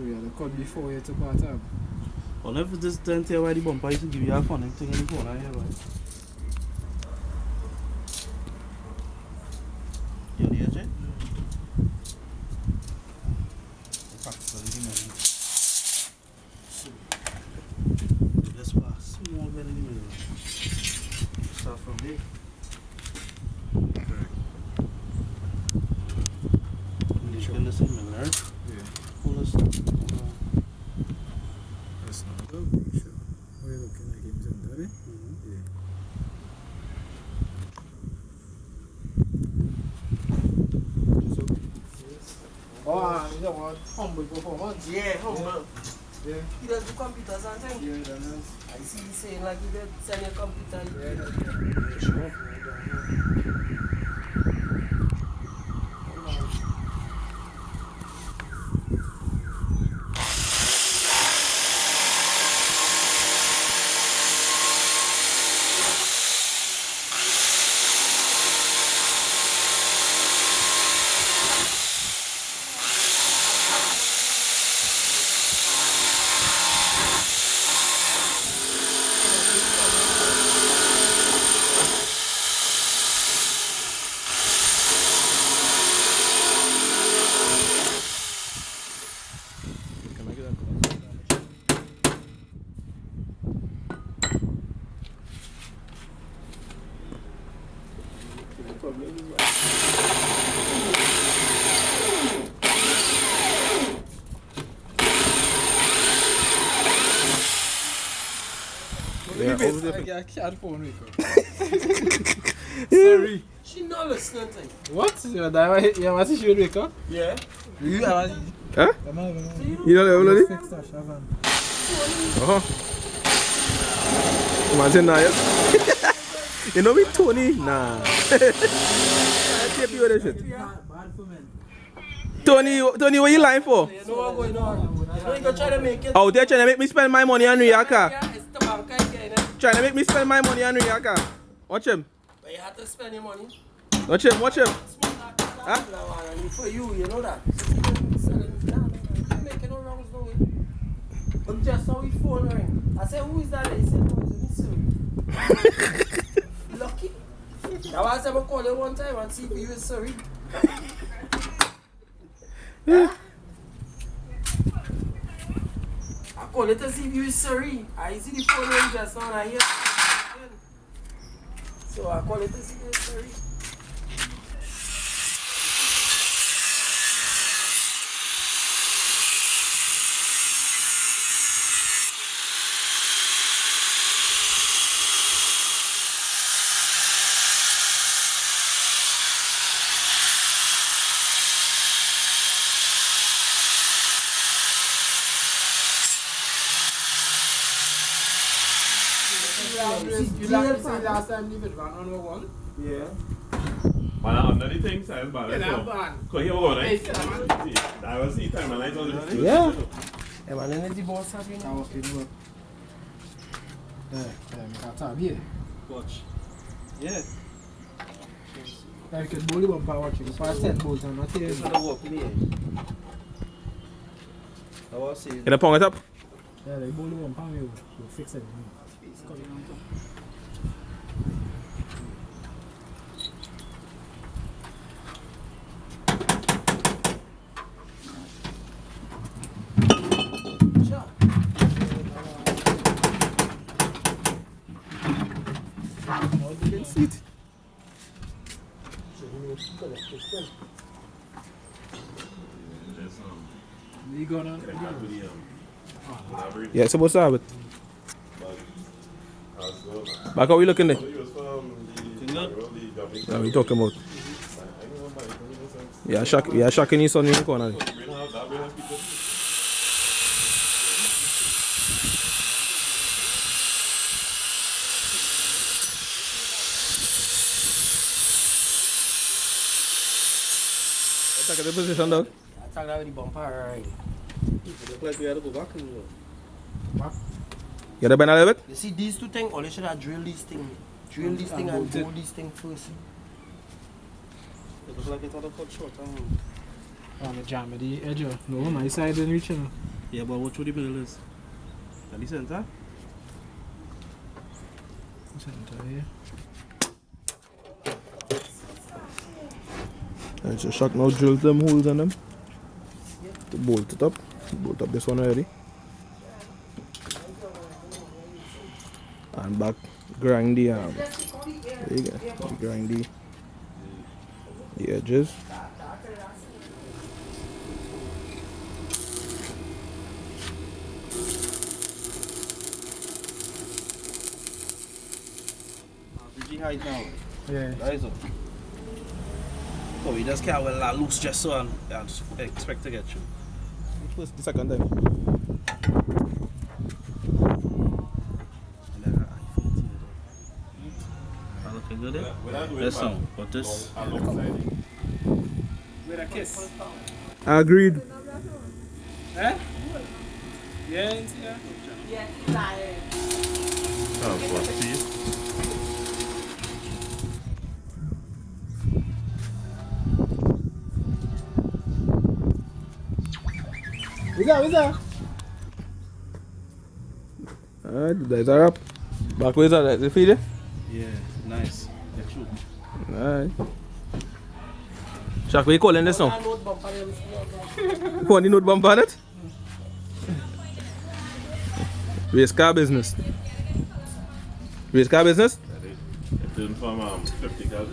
you had to cut before you took part time. Well, if this don't tell why the bumper used to give you a funny thing in the corner here, right? You hear it? Let's pass small bend in the middle. Start from there. Get this in the middle, right? Yeah. Hold this. That's not good. Sure. What are you looking like him doing that, eh? Yeah. Oh, you don't want humble performance? Yeah, humble. Yeah. He does the computers and things. Yeah, that is. I see you saying like you did send your computer. Yeah, sure. Can I get that? Yeah, over there. I can't phone Rico. Sorry. She not listening to you. What? You want to shoot Rico? Yeah. You are. Huh? You don't know already? fix that, Shavan. Imagine now, you know me, Tony? Nah. I tape you with that shit. Bad for men. Tony, what you lying for? You know what's going on. You know you gonna try to make it. Oh, they're trying to make me spend my money on Riaka. Yeah, it's the bank again. Trying to make me spend my money on Riaka. Watch him. But you have to spend your money. Watch him, watch him. Huh? For you, you know that. I'm making no wrongs, no way. But just how he phone ring. I said, who is that? He said, no, it's Surrey. Lucky. That's why I said, I call you one time and see if you is Surrey. I call it to see if you is Surrey. I see the phone ring just now and I hear. So I call it to see if you is Surrey. You last time leave it back on one? Yeah. Man, I'm not the thing size, but Yeah, let's that go. bad. Because here we go, right? Hey, I was see time and I told you. Yeah. Hey man, then the boss have you I know. was feeling work. Yeah, make a tab here. Watch. Yeah. Yeah, you can bully one power watch. You can pass 10 bolts and not here. This one work me. I was saying. Can I pong it up? Yeah, like bully one power, you fix it. You going on? Yeah, so what's up? Back how we looking there? What we talking about? Yeah, Shaq and his son in the corner. Attack at the position, dog. Attack that with the bumper alright. Look like we had to go back and go. You gotta bend a little bit? You see these two things, all you should have drill these things. Drill this thing and bolt this thing first. It looks like it had a cut short. On the jam at the edge. No, my side didn't reach. Yeah, but what the middle is? At the center? Center here. Alright, so Shaq now drill them holes in them. To bolt it up. Bolt up this one already. And back grind the there you go. Grind the edges. Bridging height now. Yeah. That is all. So we just can't well that loose just so and just expect to get you. First, the second time. And then I feel it. That looking good there? That's some. But this. With a kiss. Agreed. Eh? Yeah, yeah. Oh, what? See? What's that? Alright, the guys are up. Back ways are the feeder. Yeah, nice. Get you. Alright. Shaq, what you calling this now? Load bump on them. You want the note bump on it? Race car business. Race car business? It turned from 50 cal to